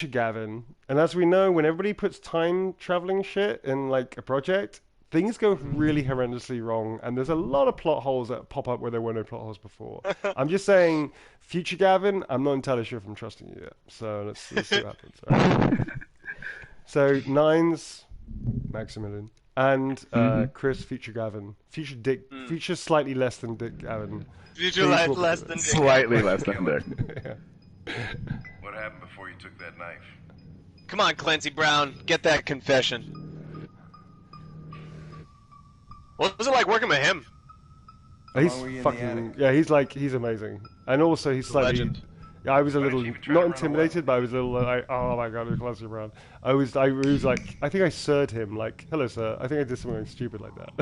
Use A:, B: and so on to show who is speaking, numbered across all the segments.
A: Gavin, and as we know, when everybody puts time traveling shit in like a project, things go really horrendously wrong, and there's a lot of plot holes that pop up where there were no plot holes before. I'm just saying, future Gavin, I'm not entirely sure if I'm trusting you yet. So let's see what happens. All right. So Nines, Maximilian, and Chris, future Gavin, future Dick, future slightly less than Dick Gavin.
B: Future less than Dick.
C: Slightly less than Dick.
A: Yeah.
D: What happened before you took that knife?
B: Come on, Clancy Brown, get that confession. What was it like working with him?
A: He's fucking he's amazing, and also he's slightly.
B: Legend.
A: Yeah, I was a little
D: you try to
A: not
D: run
A: intimidated, but I was a little like, oh my god, Clancy Brown. I was like, I think I sirred him like, hello sir. I think I did something stupid like that.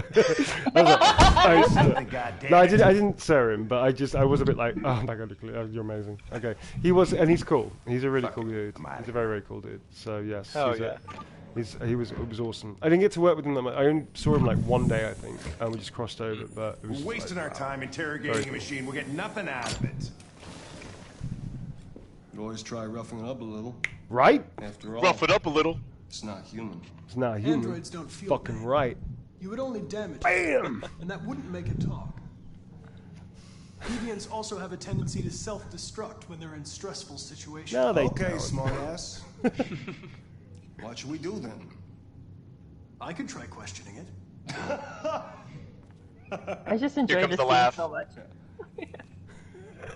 A: I was like, no, I didn't sir him, but I was a bit like, oh my god, you're amazing. Okay, he was, and he's cool. He's a really cool dude. He's a very very cool dude. So yes, it was awesome. I didn't get to work with him. I only saw him like one day, I think, and we just crossed over. But it was
D: We're wasting our time interrogating a machine. We'll get nothing out of it.
E: You always try roughing it up a little.
A: Right?
E: After all,
B: Rough it up a little.
E: it's not human.
A: It's not human.
F: Androids don't feel
A: Fucking
F: pain.
A: right.
F: You would only damage
A: Bam!
F: it, and that wouldn't make it talk. Deviants also have a tendency to self-destruct when they're in stressful situations.
A: No, they
E: Okay,
A: don't.
E: smartass. What should we do then?
F: I could try questioning it.
G: I just enjoyed
B: comes
G: this
B: the
G: scene
B: laugh.
G: so much.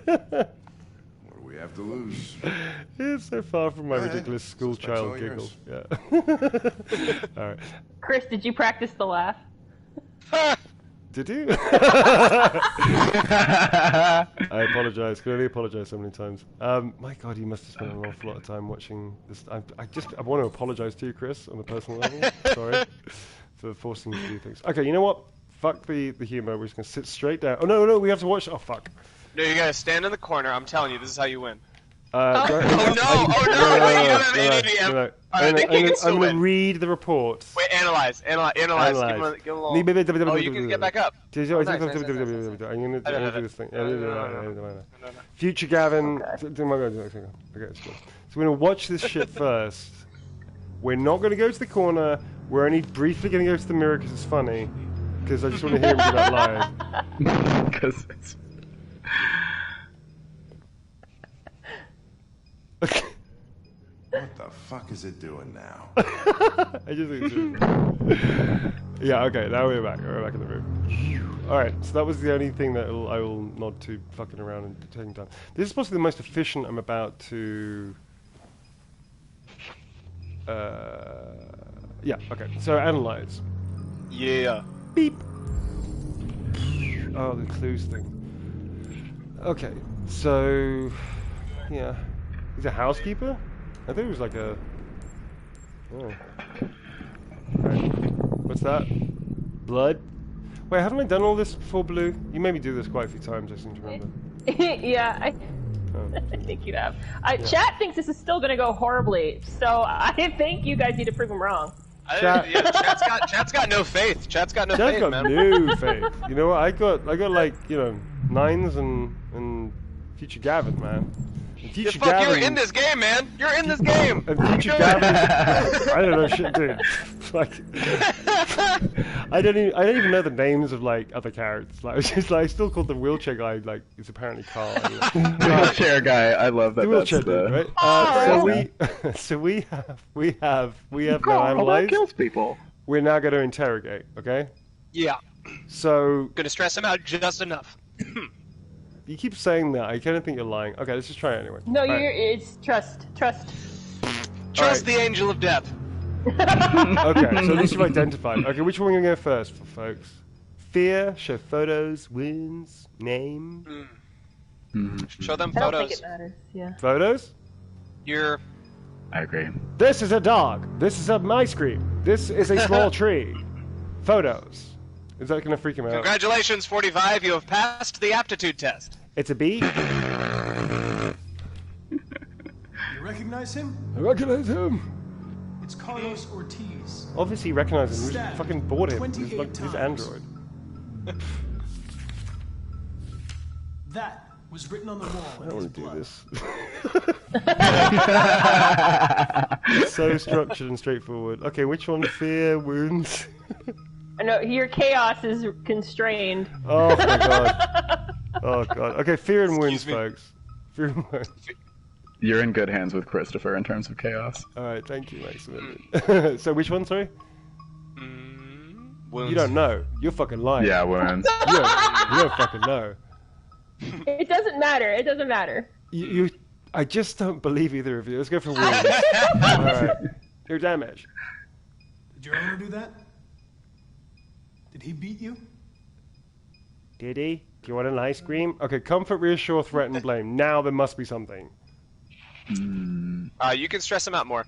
D: What do we have to lose?
A: It's so far from my
D: Go ahead.
A: ridiculous school
D: Suspect's
A: child
D: all
A: giggle.
D: yours.
A: Yeah. All right.
G: Chris, did you practice the laugh?
A: Did you? I apologize. Can only apologize so many times. My God, you must have spent an awful lot of time watching this. I want to apologize to you, Chris, on a personal level. Sorry for forcing you to do things. Okay, you know what? Fuck the humor. We're just gonna sit straight down. Oh no, we have to watch. Oh fuck.
B: No, you gotta stand in the corner. I'm telling you, this is how you win.
A: Oh
B: no! Wait, you don't have any idea.
A: I'm
B: think you can still
A: going to
B: win.
A: read the report.
B: Wait, analyze. Give him a little... Oh, you can get back up.
A: I'm going to do this thing. Future Gavin. Okay, it's good. So we're going to watch this shit first. We're not going to go to the corner. We're only briefly going to go to the mirror because it's funny. Because I just want to hear him do that live.
C: Because it's...
D: What the fuck is it doing now?
A: I just think it's yeah, okay, now we're back. We're back in the room. Alright, so that was the only thing that I will nod to fucking around and taking time. This is possibly the most efficient I'm about to... yeah, okay. So, analyze.
B: Yeah.
A: Beep. Oh, the clues thing. Okay, so... Yeah. He's a housekeeper? I think it was like a... Oh. Right. What's that? Blood? Wait, haven't I done all this before, Blue? You made me do this quite a few times, I seem to remember.
G: Yeah, I think you'd have. Chat thinks this is still going to go horribly, so I think you guys need to prove them wrong.
B: Chat's got no faith. Chat's got no faith, man.
A: no faith. You know what? I got like, you know, Nines and Future Gavin, man.
B: Yeah, fuck, you're in this game, man. You're in this game.
A: And Future Gavin, I don't know shit, dude. Like, I don't even know the names of like other characters. Like, it's just like I still called the wheelchair guy. Like, it's apparently Carl.
C: Wheelchair guy. I love that.
A: The wheelchair dude, right? So we have now analyzed.
C: Kills people.
A: We're now going to interrogate. Okay.
B: Yeah.
A: So.
B: Gonna stress him out just enough.
A: You keep saying that. I kind of think you're lying. Okay, let's just try it anyway.
G: No, it's trust.
B: Trust
A: right.
B: the angel of death.
A: Okay, so at least you've identified. Okay, which one are we going to go first, folks? Fear, show photos, wounds, name.
B: Show them
G: I don't
B: photos.
G: think it matters. Yeah.
A: Photos?
C: I agree.
A: This is a dog. This is an ice cream. This is a small tree. Photos. Is that going to freak him out?
B: Congratulations, 45. You have passed the aptitude test.
A: It's a bee.
F: You recognize him?
A: I recognize him.
F: It's Carlos Ortiz.
A: Obviously, recognize him. We just fucking bored him.
F: 28
A: He's
F: times.
A: Android.
F: That was written on the wall
A: I
F: in
A: don't
F: his
A: want to do
F: blood.
A: this. So structured and straightforward. Okay, which one? Fear, wounds.
G: No, your chaos is constrained.
A: Oh my god. Oh god. Okay, fear and wounds, folks. Fear and wounds.
C: You're in good hands with Christopher in terms of chaos.
A: Alright, thank you, Maximilian. So which one, sorry?
B: Wounds.
A: You don't know. You're fucking lying.
C: Yeah, wounds.
A: You don't fucking know.
G: It doesn't matter. It doesn't matter.
A: I just don't believe either of you. Let's go for wounds. Alright. Your damage.
F: Did your owner do that? Did he beat you?
A: Did he? Do you want an ice cream? Okay, comfort, reassure, threaten, blame. Now there must be something.
B: You can stress him out more.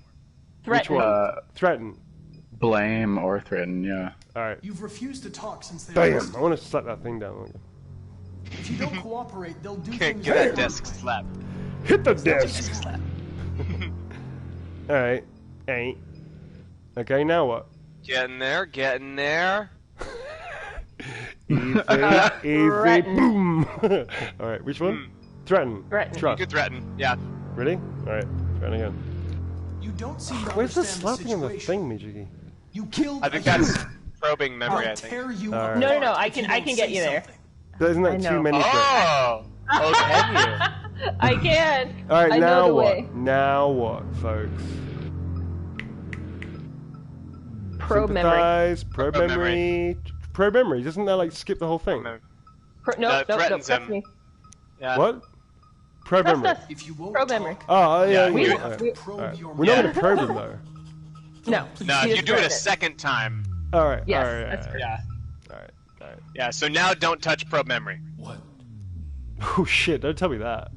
A: Which one? Threaten.
C: Blame or threaten, yeah.
A: Alright.
F: You've refused to talk since they
A: Bam!
F: arrested
A: I want to slap that thing down.
F: If you don't cooperate, they'll do
B: Get
F: things
B: that desk slap.
A: Hit the desk! Alright. Ain't. Okay, now what?
B: Getting there, getting there.
A: Easy, boom! Alright, which one? Threaten.
G: Threaten.
B: You
A: Trust.
B: could threaten, yeah.
A: Really? Alright, threaten again.
F: You don't seem to
A: Where's the
F: understand
A: slapping on the
F: situation.
A: thing, Mijiki?
F: You killed
B: I think
F: a
B: that's
F: human.
B: probing memory,
F: I'll
B: I think.
F: tear you
A: Alright.
F: apart
G: No, I
F: if you
G: can
F: don't
G: get
F: say
G: you there.
F: something.
A: Isn't
G: I
A: that
G: know.
A: too many threats?
B: Oh! Oh, can you?
G: I can.
A: Alright,
G: I know
A: now
G: the
A: what?
G: way.
A: Now what, folks?
G: Probe memory.
A: Sympathize, probe
B: Probe
A: memory. Probe memory, doesn't that like skip the whole thing?
G: No,
B: That threatens
G: trust
B: him.
G: me.
B: Yeah.
A: What? Probe
G: Trust
A: memory.
G: us.
F: If you won't
G: Probe
F: talk,
G: memory.
A: Oh, yeah,
B: Yeah,
A: yeah.
B: we-
A: yeah.
F: have to
A: Alright.
F: probe
A: Alright.
F: your
A: We're not
B: Yeah.
A: gonna probe him though.
G: No.
B: No,
G: you
B: if you
G: just
B: do it a
G: threaten
B: second time.
A: Alright,
G: Yes,
A: alright,
G: that's
A: alright.
B: Yeah.
A: Alright, alright.
B: Yeah, so now don't touch probe memory.
E: What?
A: Oh shit, don't tell me that.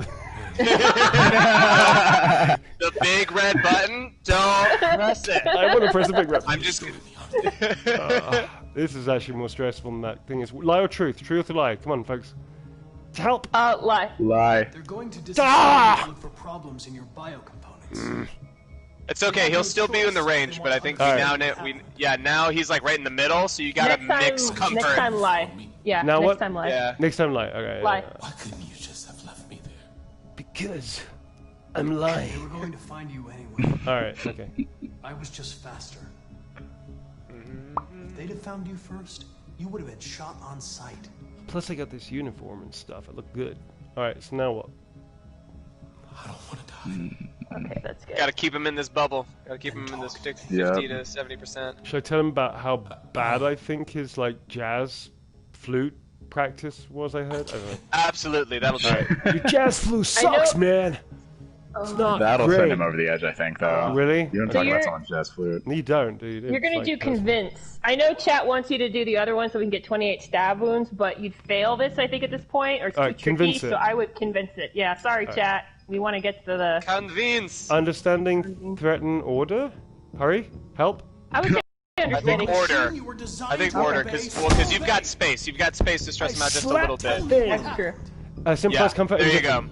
B: The big red button, don't press it.
A: I want to press the big red.
B: I'm just...
A: This is actually more stressful than that thing is. Lie or truth? Truth or lie? Come on, folks. Help!
G: Lie.
C: Lie.
F: they're going to
A: Ah!
F: disassemble you for problems in your biocomponents.
B: It's okay, he'll still be in the range, but I think we
A: Alright.
B: now he's like right in the middle, so you gotta mix comfort.
G: Next time, lie. Yeah.
A: Now
G: next
A: what?
G: time, lie.
B: Yeah.
A: Next time, lie. Okay.
G: Lie.
E: Why couldn't you just have left me there?
A: Because I'm
F: They
A: lying.
F: were going to find you anyway.
A: Alright, okay.
F: I was just faster. If they'd have found you first, you would have been shot on sight.
A: Plus, I got this uniform and stuff. I look good. Alright, so now what?
E: I don't want to die.
G: Okay, that's good.
B: Gotta keep him in this bubble. Gotta keep him in this 50
C: Yep.
B: to 70%.
A: Should I tell him about how bad I think his, like, jazz flute practice was, I heard? I don't know.
B: Absolutely, that'll do it.
A: Your jazz flute sucks,
G: know-
A: man! It's not
C: That'll
A: great.
C: send him over the edge, I think, though.
A: Really?
C: You don't
G: So
C: talk about
G: you're-
C: someone's jazz flute.
A: You don't, do you?
G: You're
A: It's
G: gonna
A: like
G: do
A: this.
G: convince. I know chat wants you to do the other one so we can get 28 stab wounds, but you'd fail this, I think, at this point, or it's too
A: Alright,
G: tricky.
A: convince it.
G: So I would convince it. Yeah, sorry, chat. We want to get to the.
B: Convince!
A: Understanding, threaten, order? Hurry? Help?
G: I would say understanding.
B: Order.
F: You were
B: I
F: designed
B: think
F: to
B: order,
F: obey
B: because you've got space. You've got space to stress him out just a little bit.
G: That's true.
A: Sympathize,
B: Yeah,
A: comfort,
B: there you go.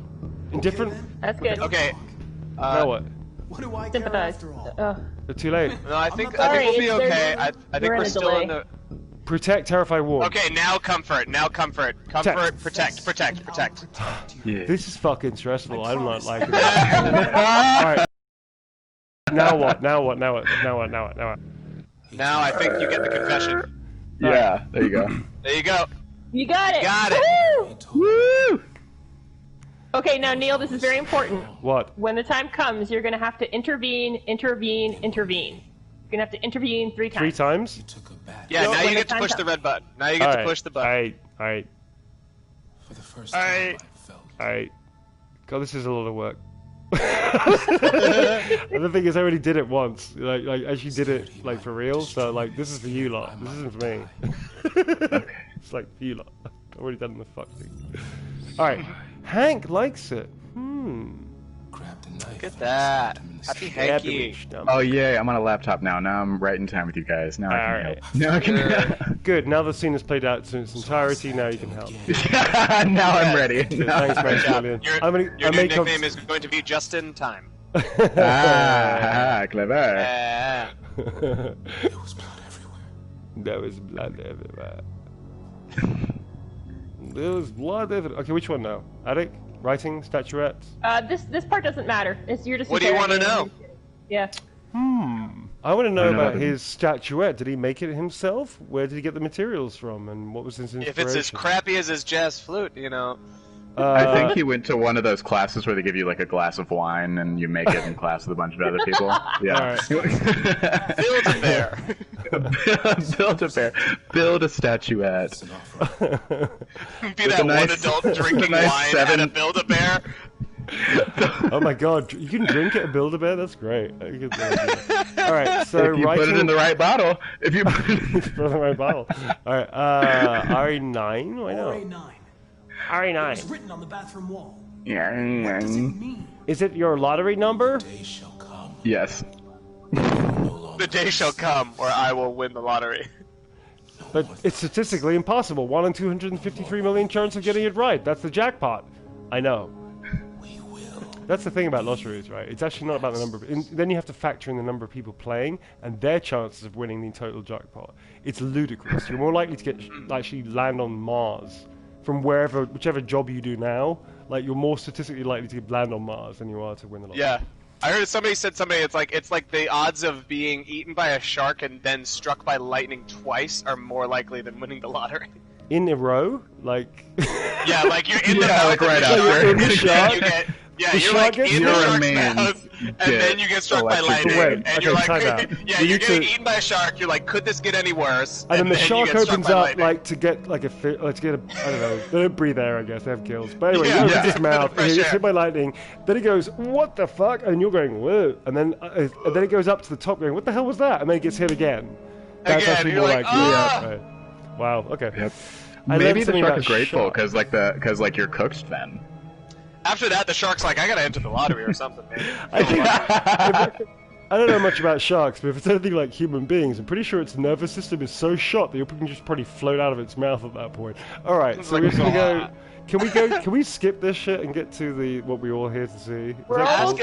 A: indifferent. Indifferent?
G: That's good.
B: Okay.
A: Now what?
F: What do I care
G: Sympathize.
F: after all?
A: They're too late.
B: No, I think
G: sorry,
B: we'll be
G: it's-
B: okay.
G: there's-
B: I think
G: we're in
B: we're
G: a
B: still
G: delay.
B: in the...
A: Protect, terrify, warn.
B: Okay, now comfort. Now comfort. Comfort, protect.
C: Yeah.
A: This is fucking stressful. I'm not liking it. Alright. Now what? Now what? Now what? Now what? Now what? Now what?
B: Now I think you get the confession.
C: Yeah, there you go.
B: There you go.
G: You got it.
B: Got it.
G: Woo!
C: Woo!
G: Okay, now Neil, this is very important.
A: What?
G: When the time comes, you're gonna have to intervene. You're gonna have to intervene 3 times.
A: 3 times?
E: You took a bad
B: Yeah,
G: So
B: now
G: when
B: you
G: the
B: get to
G: time
B: push the
G: comes-
B: red button. Now you get to push the button.
A: Alright.
E: for the first time. I felt.
A: Alright. God, this is a lot of work. And the thing is, I already did it once. Like actually did it, like, for real. So, like, this is for you lot. This isn't for me. It's like, for you lot. I've already done the fuck thing. Alright. Hank likes it.
E: Grabbed a knife.
B: Look at that. Happy hanky.
C: Oh, yay, I'm on a laptop now. Now I'm right in time with you guys. Now I can
A: Alright.
C: help. Now I can
A: Good. Now the scene is played out in its entirety. Now you can help.
C: Now I'm ready.
A: Thanks, Maximilian.
B: Your new nickname is going to be Just in Time.
C: Ah, clever.
B: Yeah.
E: There was blood everywhere.
A: There was blood everywhere. There's blood evidence. Okay, which one now? Attic? Writing? Statuettes?
G: This part doesn't matter. It's you're just.
B: What do you want to know?
G: Yeah.
A: I want to know about his statuette. Did he make it himself? Where did he get the materials from? And what was his inspiration?
B: If it's as crappy as his jazz flute, you know.
C: I think he went to one of those classes where they give you like a glass of wine and you make it in class with a bunch of other people. Yeah.
B: Build a bear.
C: Build a bear. Build a statuette.
B: Be that one adult drinking wine and a build a bear.
A: Oh my god, you can drink it and build a bear? That's great. Alright, so
C: if you put it in the right bottle. If you put it
A: in the right bottle. Alright, RE9? Why not?
F: RA9.
A: RE9.
F: It was written on the bathroom wall.
C: Yeah.
F: What does it mean?
A: Is it your lottery number?
E: The day shall come.
C: Yes.
B: The day shall come where I will win the lottery.
A: But it's statistically impossible. 1 in 253 million chance of getting it right. That's the jackpot. I know. That's the thing about lotteries, right? It's actually not about the number of... then you have to factor in the number of people playing and their chances of winning the total jackpot. It's ludicrous. You're more likely to get actually land on Mars from whichever job you do now. Like, you're more statistically likely to land on Mars than you are to win the lottery.
B: Yeah. I heard somebody said it's like the odds of being eaten by a shark and then struck by lightning twice are more likely than winning the lottery.
A: In a row? Like...
B: Yeah, like you're in the mouth
C: like right
B: after.
A: In the shark?
B: You're like in the shark's mouth, and then you get struck by lightning, and you're like, yeah, you're getting eaten by a shark. You're like, could this get any worse?
A: And then the shark opens up like to get like a I don't know. They don't breathe air, I guess. They have gills. But anyway, he opens his mouth, and he gets hit by lightning. Then he goes, "What the fuck?" And you're going, "Whoa!" And then it goes up to the top, going, "What the hell was that?" And then he gets hit again. That's actually more like, yeah. Right. Wow. Okay.
C: Yep. Maybe the shark is grateful because like you're cooked then.
B: After that, the shark's like, I gotta enter the lottery or something, man.
A: I don't know much about sharks, but if it's anything like human beings, I'm pretty sure its nervous system is so shot that you can just probably float out of its mouth at that point. Alright, so we're just gonna go... Can we skip this shit and get to what we're all here to see?
G: We're almost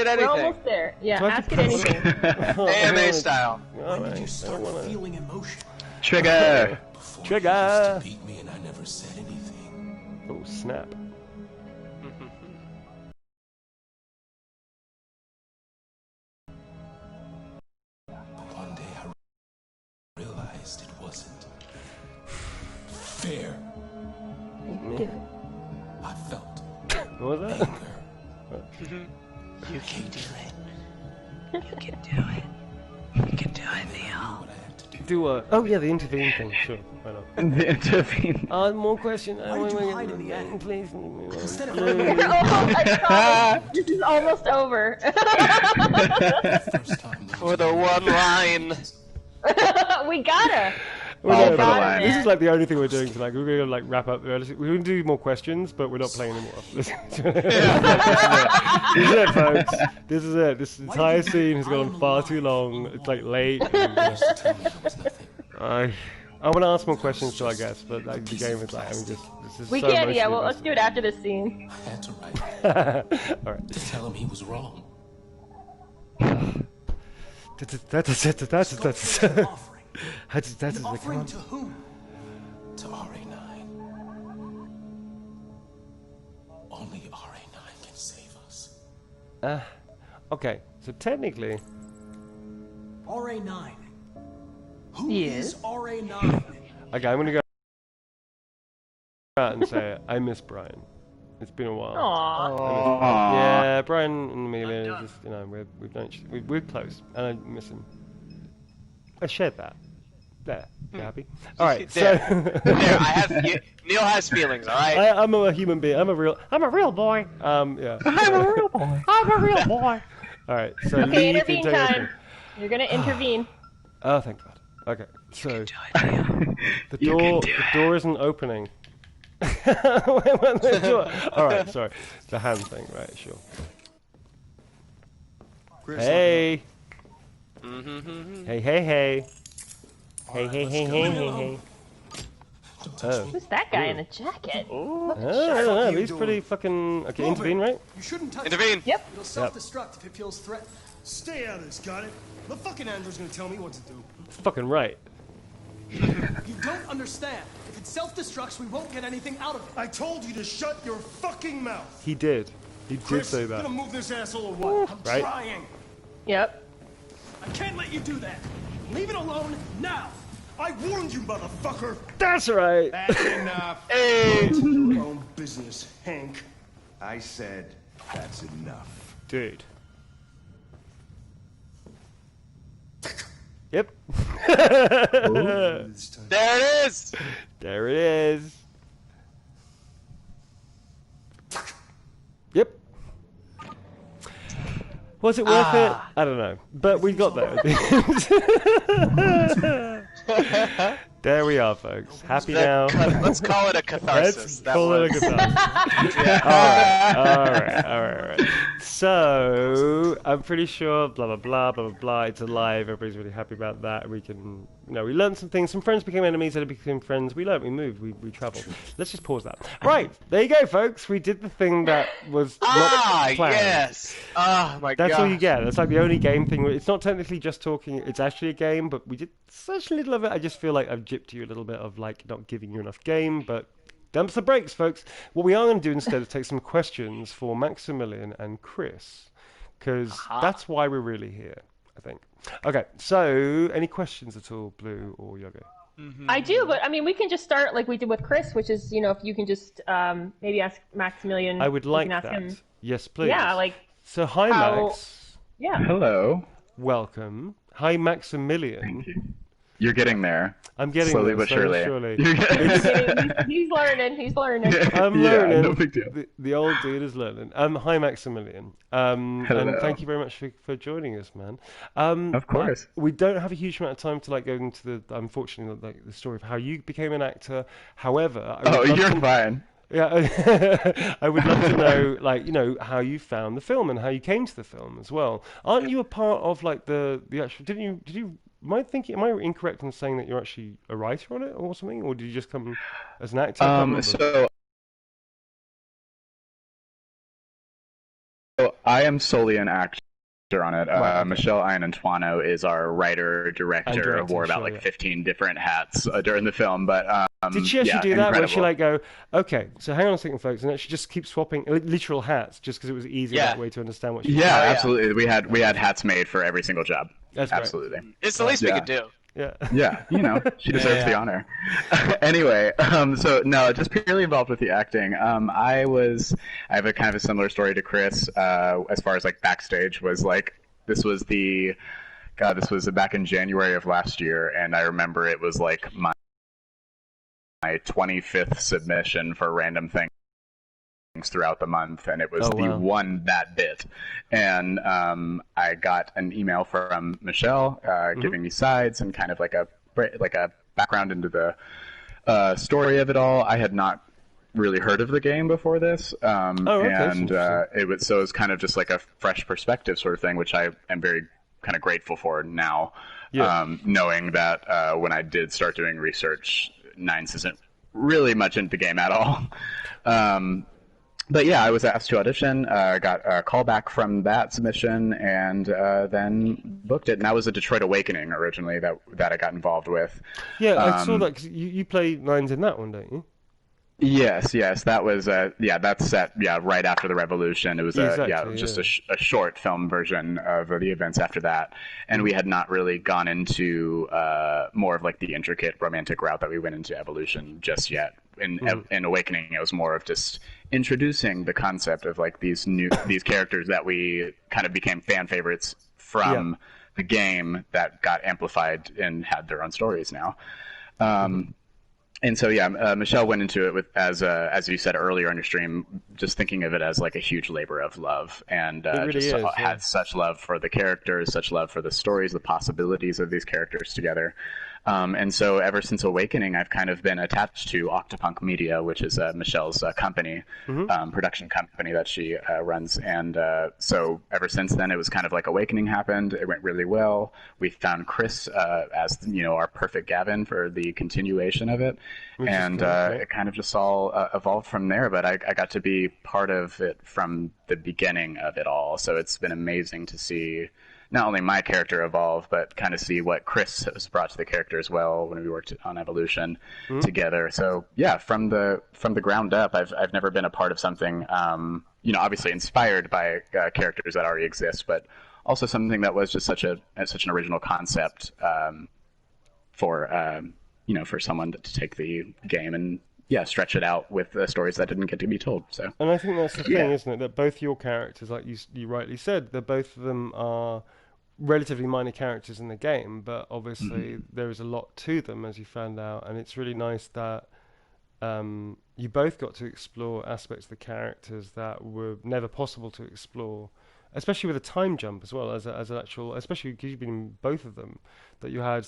G: there. Yeah, ask it anything.
B: AMA style.
F: When did you start feeling emotion?
C: Trigger!
A: Trigger!
E: Beat me and I never said anything.
A: Oh, snap.
E: One day I realized it wasn't fair. I felt
A: What was that?
E: anger.
H: You can do it. You can do it. You can do it, Neil.
E: What I had to do.
A: Oh yeah, the intervene thing, sure, why not?
C: The intervene.
A: More questions.
F: Why did you hide in the attic?
A: Please.
F: Instead of
G: I promise. This is almost over.
E: First time
B: For the one line.
G: We gotta.
A: This is like the only thing we're doing tonight. We're going to like wrap up. We're going to do more questions, but we're not playing anymore. This is it, folks. This is it. This entire scene has gone far too long. It's like late. I want to ask more questions too, I guess, but like the game is like, this is
G: We
A: so
G: can, yeah.
A: emotional.
G: Well, let's do it after this scene.
E: I had to write
A: All right.
E: to tell him he was wrong.
F: Offering. Offering to whom?
E: To RA9. Only RA9 can save us.
A: Okay, so technically,
F: RA9. Who
G: Yes.
F: is RA9?
A: okay, I'm gonna go out and say it. I miss Brian. It's been a while.
G: Aww.
A: Yeah, Brian and Amelia, just we're close, and I miss him. I shared that. There, you happy? All right, so
B: Neil has feelings. All right.
A: I'm a human being. I'm a real boy. Yeah. I'm a real boy. I'm a real boy. All right, so
G: Okay,
A: Lee, you
G: intervene
A: can take
G: time.
A: over.
G: You're gonna intervene.
A: Oh, thank God. Okay, so the door isn't opening. All right, sorry. The hand thing, right? Sure. Hey. Hey, hey, hey. Hey, hey, hey, hey, hey, hey. Oh.
G: Who's that guy in the jacket?
A: I don't know. He's pretty fucking. Okay, intervene, right?
F: You shouldn't touch
B: Intervene.
F: it.
G: Yep.
F: It'll self-destruct if it feels threatened. Stay out of this, got it? The fucking Andrew's gonna tell me what to do.
A: Fucking right.
F: You don't understand. If it self-destructs, we won't get anything out of it.
D: I told you to shut your fucking mouth.
A: He did. He did say that.
D: Gonna move this asshole or what? I'm
A: right?
D: trying.
G: Yep.
F: I can't let you do that. Leave it alone now.
D: I warned you, motherfucker.
A: That's right.
D: That's enough.
B: Hey.
D: Your own business, Hank. I said that's enough.
A: Dude. Yep.
B: There it is.
A: There it is. Yep. Was it worth it? I don't know. But we got there. There we are, folks. Happy now.
B: Let's call it a catharsis.
A: Let's call it a catharsis. All right. So, I'm pretty sure, blah, blah, blah, blah, blah, blah, it's alive. Everybody's really happy about that. We can, we learned some things. Some friends became enemies, other became friends. We learned, we moved, we traveled. Let's just pause that. Right, there you go, folks. We did the thing that was not planned.
B: Yes. Oh, my God.
A: That's all you get. That's like the only game thing. It's not technically just talking. It's actually a game, but we did such a little of it. I just feel like I've gypped you a little bit of like not giving you enough game, but dumps the brakes, folks. What we are going to do instead is take some questions for Maximilian and Chris, because that's why we're really here, I think. Okay, so any questions at all, Blue or Yogo?
G: I do, but I mean, we can just start like we did with Chris, which is, if you can just maybe ask Maximilian.
A: I would like
G: ask
A: that.
G: Him.
A: Yes, please.
G: Yeah, like.
A: So, hi, Max.
G: Yeah.
C: Hello.
A: Welcome. Hi, Maximilian.
C: Thank you. You're getting there.
A: I'm getting
C: slowly
A: there,
C: but surely.
G: He's learning.
A: I'm learning.
C: No big deal.
A: The old dude is learning. Hi, Maximilian. And thank you very much for joining us, man.
C: Of course.
A: We don't have a huge amount of time to go into unfortunately, the story of how you became an actor. However,
C: you're fine.
A: Yeah, I would love to know, how you found the film and how you came to the film as well. Aren't you a part of the actual? Did you? Am I incorrect in saying that you're actually a writer on it or something, or did you just come as an actor?
C: So I am solely an actor on it.
A: Right, okay.
C: Michelle Ianantuano is our writer, wore about 15 different hats during the film. But
A: did she actually do that? Where she go, okay, so hang on a second, folks, and then she just keeps swapping literal hats just because it was easier that way to understand what she was doing?
C: Absolutely. We had hats made for every single job.
A: That's
C: absolutely.
A: Great.
B: It's the least we could do.
A: Yeah,
C: she deserves the honor. Anyway, so no, just purely involved with the acting. I have a kind of a similar story to Chris, as far as backstage was this was back in January of last year, and I remember it was my 25th submission for random things throughout the month, and it was the one that bit. And I got an email from Michelle giving me sides and kind of like a background into the story of it all. I had not really heard of the game before this, and it was kind of just like a fresh perspective sort of thing, which I am very kind of grateful for now. Knowing that when I did start doing research, Nines isn't really much into the game at all. But yeah, I was asked to audition, got a call back from that submission, and then booked it. And that was a Detroit Awakening originally that I got involved with.
A: Yeah, I saw that because you play Nines in that one, don't you?
C: Yes, that was that's set right after the Revolution. It was just a short film version of the events after that, and we had not really gone into more of the intricate romantic route that we went into Evolution just yet. In Awakening, it was more of just introducing the concept of these characters that we kind of became fan favorites from the game that got amplified and had their own stories now. And so, Michelle went into it as you said earlier on your stream, just thinking of it as a huge labor of love, and had such love for the characters, such love for the stories, the possibilities of these characters together. And so ever since Awakening, I've kind of been attached to Octopunk Media, which is Michelle's company, production company that she runs. And so ever since then, it was kind of Awakening happened. It went really well. We found Chris as, our perfect Gavin for the continuation of it. And it kind of just all evolved from there. But I got to be part of it from the beginning of it all. So it's been amazing to see not only my character evolve, but kind of see what Chris has brought to the character as well when we worked on Evolution together. So yeah, from the ground up, I've never been a part of something, obviously inspired by characters that already exist, but also something that was just such an original concept for someone to take the game and stretch it out with stories that didn't get to be told. So,
A: and I think that's the thing, isn't it? That both your characters, like you rightly said, that both of them are relatively minor characters in the game, but obviously there is a lot to them, as you found out, and it's really nice that you both got to explore aspects of the characters that were never possible to explore, especially with a time jump as well, as an actual, especially because you've been in both of them, that you had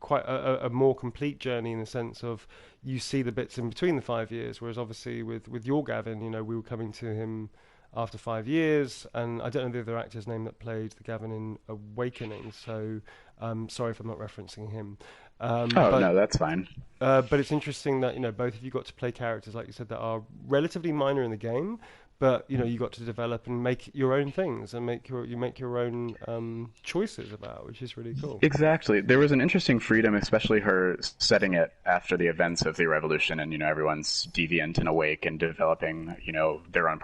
A: quite a more complete journey in the sense of you see the bits in between the 5 years, whereas obviously with your Gavin, we were coming to him after 5 years, and I don't know the other actor's name that played the Gavin in Awakening, so sorry if I'm not referencing him.
C: No, that's fine.
A: But it's interesting that both of you got to play characters, like you said, that are relatively minor in the game, but you got to develop and make your own things and make your own choices about, which is really cool.
C: Exactly. There was an interesting freedom, especially her setting it after the events of the revolution, and everyone's deviant and awake and developing their own